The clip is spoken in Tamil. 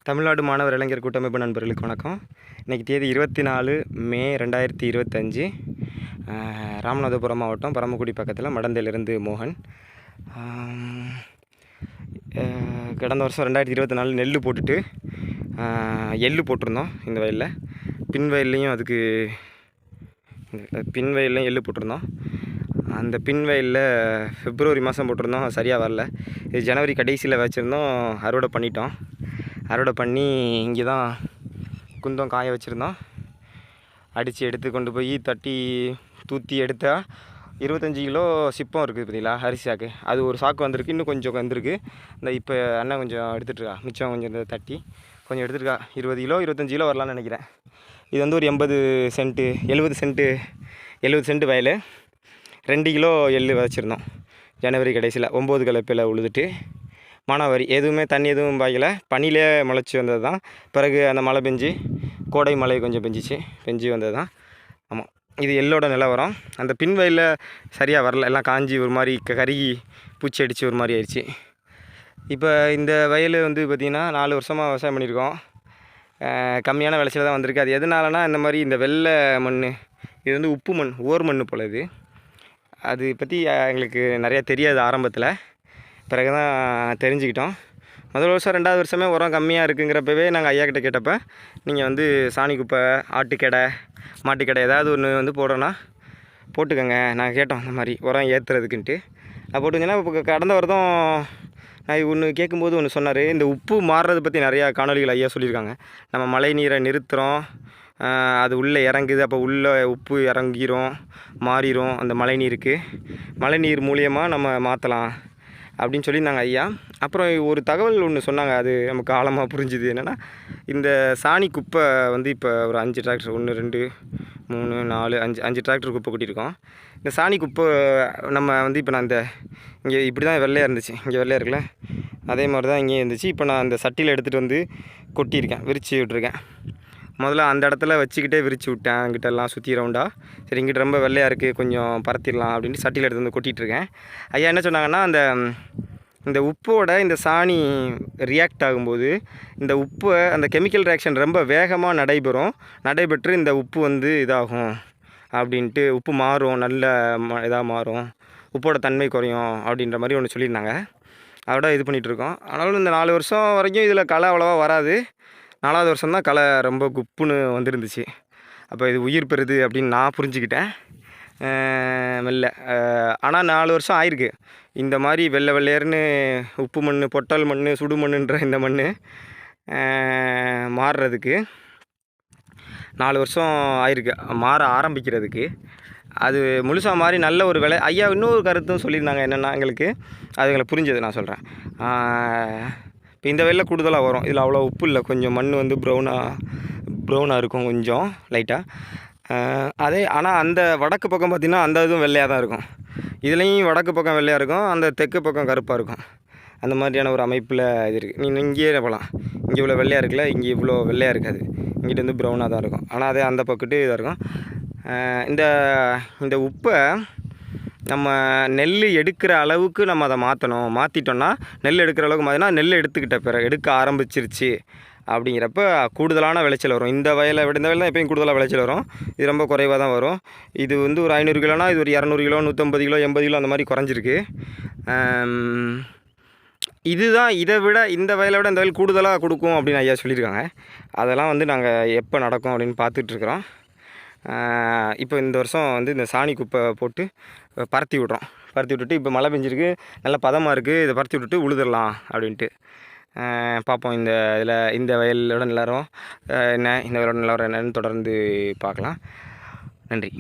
தமிழ்நாடு மாணவர் இளைஞர் கூட்டமைப்பு நண்பர்களுக்கு வணக்கம். இன்றைக்கி தேதி 24 மே 2025. ராமநாதபுரம் மாவட்டம் பரமக்குடி பக்கத்தில் மடந்தையிலிருந்து மோகன். கடந்த வருஷம் 2024 நெல் போட்டுட்டு எள்ளு போட்டிருந்தோம். இந்த வயலில் பின் வயல்லையும் எள்ளு போட்டிருந்தோம். அந்த பின் வயலில் பிப்ரவரி மாதம் போட்டிருந்தோம், சரியாக வரல. இது ஜனவரி கடைசியில் வச்சுருந்தோம், அறுவடை பண்ணி இங்கே தான் குந்தம் காய வச்சுருந்தோம். அடித்து எடுத்து கொண்டு போய் தட்டி தூற்றி எடுத்தால் 25 கிலோ சிப்பம் இருக்குது பார்த்தீங்களா, அரிசி சாக்கு. அது ஒரு சாக்கு வந்திருக்கு, இன்னும் கொஞ்சம் வந்திருக்கு. இந்த இப்போ அண்ணன் கொஞ்சம் எடுத்துகிட்ருக்கா, மிச்சம் கொஞ்சம் தட்டி கொஞ்சம் எடுத்துருக்கா. 20 கிலோ 25 கிலோ வரலான்னு நினைக்கிறேன். இது வந்து ஒரு 70 சென்ட் வயல். 2 கிலோ எள்ளு விதைச்சிருந்தோம் ஜனவரி கடைசியில். 9 கலப்பையில் உழுதுட்டு மானாவாரி எதுவுமே தண்ணி எதுவும் பாய்க்கல, பனியிலே முளைச்சி வந்தது தான். பிறகு அந்த மழை பெஞ்சு, கோடை மழை கொஞ்சம் பெஞ்சு வந்தது தான். ஆமாம், இது எள்ளோட நிலவரம். அந்த பின் வயலில் சரியாக வரல, எல்லாம் காஞ்சி ஒரு மாதிரி கருகி பூச்சி அடித்து ஒரு மாதிரி ஆயிடுச்சு. இப்போ இந்த வயல் வந்து பார்த்திங்கன்னா 4 வருஷமாக விவசாயம் பண்ணியிருக்கோம். கம்மியான விளைச்சல் தான் வந்திருக்கு. அது எதனாலனா, இந்த மாதிரி இந்த வெள்ளை மண், இது வந்து உப்பு மண், ஓர் மண் போல். இது அது பற்றி எங்களுக்கு நிறையா தெரியாது ஆரம்பத்தில், பிறகு தான் தெரிஞ்சுக்கிட்டோம். முதல் வருஷம் 2வது வருஷமே உரம் கம்மியாக இருக்குங்கிறப்பவே நாங்கள் ஐயா கிட்டே கேட்டப்போ, நீங்கள் வந்து சாணி குப்பை, ஆட்டுக்கடை, மாட்டுக்கடை ஏதாவது ஒன்று வந்து போடுறோன்னா போட்டுக்கோங்க. நாங்கள் கேட்டோம் இந்த மாதிரி உரம் ஏற்றுறதுக்குன்ட்டு. அது போட்டுங்கன்னா இப்போ கடந்த வருடம் நான் ஒன்று கேட்கும்போது ஒன்று சொன்னார். இந்த உப்பு மாறுறது பற்றி நிறையா காணொலிகள் ஐயா சொல்லியிருக்காங்க. நம்ம மழை நீரை நிறுத்துகிறோம், அது உள்ளே இறங்குது, அப்போ உள்ளே உப்பு இறங்கிரும், மாறிடும். அந்த மழை நீர் மூலியமாக நம்ம மாற்றலாம் அப்படின்னு சொல்லி நாங்கள் ஐயா. அப்புறம் ஒரு தகவல் ஒன்று சொன்னாங்க, அது நமக்கு ஆழமாக புரிஞ்சுது. என்னென்னா, இந்த சாணி குப்பை வந்து இப்போ ஒரு 5 டிராக்டர், 1 2 3 4 5 டிராக்டர் குப்பை கொட்டியிருக்கோம். இந்த சாணி குப்பை நம்ம வந்து இப்போ நான் இங்கே இப்படி தான் வெள்ளையாக இருந்துச்சு, இங்கே வெள்ளையாக இருக்குல்ல, அதே மாதிரி தான் இங்கேயும் இருந்துச்சு. இப்போ நான் அந்த சட்டியில் எடுத்துகிட்டு வந்து கொட்டியிருக்கேன், விரித்து விட்ருக்கேன். முதல்ல அந்த இடத்துல வச்சுக்கிட்டே விரித்து விட்டேன், அங்கிட்டெல்லாம் சுற்றி ரவுண்டாக. சரி, இங்கிட்ட ரொம்ப வெள்ளையாக இருக்குது, கொஞ்சம் பரத்திடலாம் அப்படின்ட்டு சட்டியில் எடுத்து வந்து கொட்டிகிட்ருக்கேன். ஐயா என்ன சொன்னாங்கன்னா, இந்த உப்போட இந்த சாணி ரியாக்ட் ஆகும்போது இந்த உப்பை, அந்த கெமிக்கல் ரியாக்ஷன் ரொம்ப வேகமாக நடைபெற்று இந்த உப்பு வந்து இதாகும் அப்படின்ட்டு, உப்பு மாறும், நல்ல இதாக மாறும், உப்போட தன்மை குறையும் அப்படின்ற மாதிரி ஒன்று சொல்லியிருந்தாங்க. அதோட இது பண்ணிகிட்ருக்கோம். ஆனாலும் இந்த 4 வருஷம் வரைக்கும் இதில் களை அவ்வளோவா வராது. 4வது வருஷம் தான் களை ரொம்ப குப்புன்னு வந்துருந்துச்சு. அப்போ இது உயிர் பெறுது அப்படின்னு நான் புரிஞ்சுக்கிட்டேன் மெல்ல. ஆனால் 4 வருஷம் ஆயிருக்கு. இந்த மாதிரி வெள்ளை வெள்ளையர்னு உப்பு மண், பொட்டல் மண், சுடு மண்ணுன்ற இந்த மண் மாறுறதுக்கு 4 வருஷம் ஆயிருக்கு, மாற ஆரம்பிக்கிறதுக்கு. அது முழுசாக மாறி நல்ல ஒரு விலை. ஐயா இன்னொரு கருத்தும் சொல்லியிருந்தாங்க. என்னென்னா, எங்களுக்கு புரிஞ்சது, நான் சொல்கிறேன். இப்போ இந்த வெள்ளை கூடுதலாக வரும், இதில் அவ்வளோ உப்பு இல்லை, கொஞ்சம் மண் வந்து ப்ரௌனாக இருக்கும், கொஞ்சம் லைட்டாக. ஆனால் அந்த வடக்கு பக்கம் பார்த்திங்கன்னா அந்த இதுவும் வெள்ளையாக தான் இருக்கும். இதுலேயும் வடக்கு பக்கம் வெள்ளையாக இருக்கும், அந்த தெற்கு பக்கம் கருப்பாக இருக்கும். அந்த மாதிரியான ஒரு அமைப்பில் இது இருக்குது. நீங்கள் இங்கேயே போகலாம், இங்கே இவ்வளோ வெள்ளையாக இருக்குல்ல, இங்கே இவ்வளோ வெள்ளையாக இருக்காது, இங்கிட்ட வந்து ப்ரௌனாக தான் இருக்கும். ஆனால் அதே அந்த பக்கத்து இதாக இருக்கும். இந்த உப்பை நம்ம நெல் எடுக்கிற அளவுக்கு நம்ம அதை மாற்றிட்டோன்னா, நெல் எடுக்கிற அளவுக்கு மாற்றினா, நெல் எடுக்க ஆரம்பிச்சிருச்சு அப்படிங்கிறப்ப கூடுதலான விளைச்சல் வரும். இந்த வயலை விட இந்த வயல் தான் எப்பயும் கூடுதலாக விளைச்சல் வரும். இது ரொம்ப குறைவாக தான் வரும். இது வந்து ஒரு 500 கிலோனா, இது ஒரு 200 கிலோ, 150 கிலோ, 80 கிலோ அந்த மாதிரி குறைஞ்சிருக்கு. இதுதான் இந்த வயலை விட இந்த வயல் கூடுதலாக கொடுக்கும் அப்படின்னு ஐயா சொல்லியிருக்காங்க. அதெல்லாம் வந்து நாங்கள் எப்போ நடக்கும் அப்படின்னு பார்த்துட்ருக்குறோம். இப்போ இந்த வருஷம் வந்து இந்த சாணி குப்பை போட்டு பரத்தி விட்டுட்டு இப்போ மழை பெஞ்சிருக்கு, நல்ல பதமாக இருக்குது, இதை பரத்தி விட்டுட்டு உழுதுடலாம் அப்படின்ட்டு பார்ப்போம். இந்த வயலோட நிலவரம் என்ன, இந்த வயலோட நிலவரம் என்னன்னு தொடர்ந்து பார்க்கலாம். நன்றி.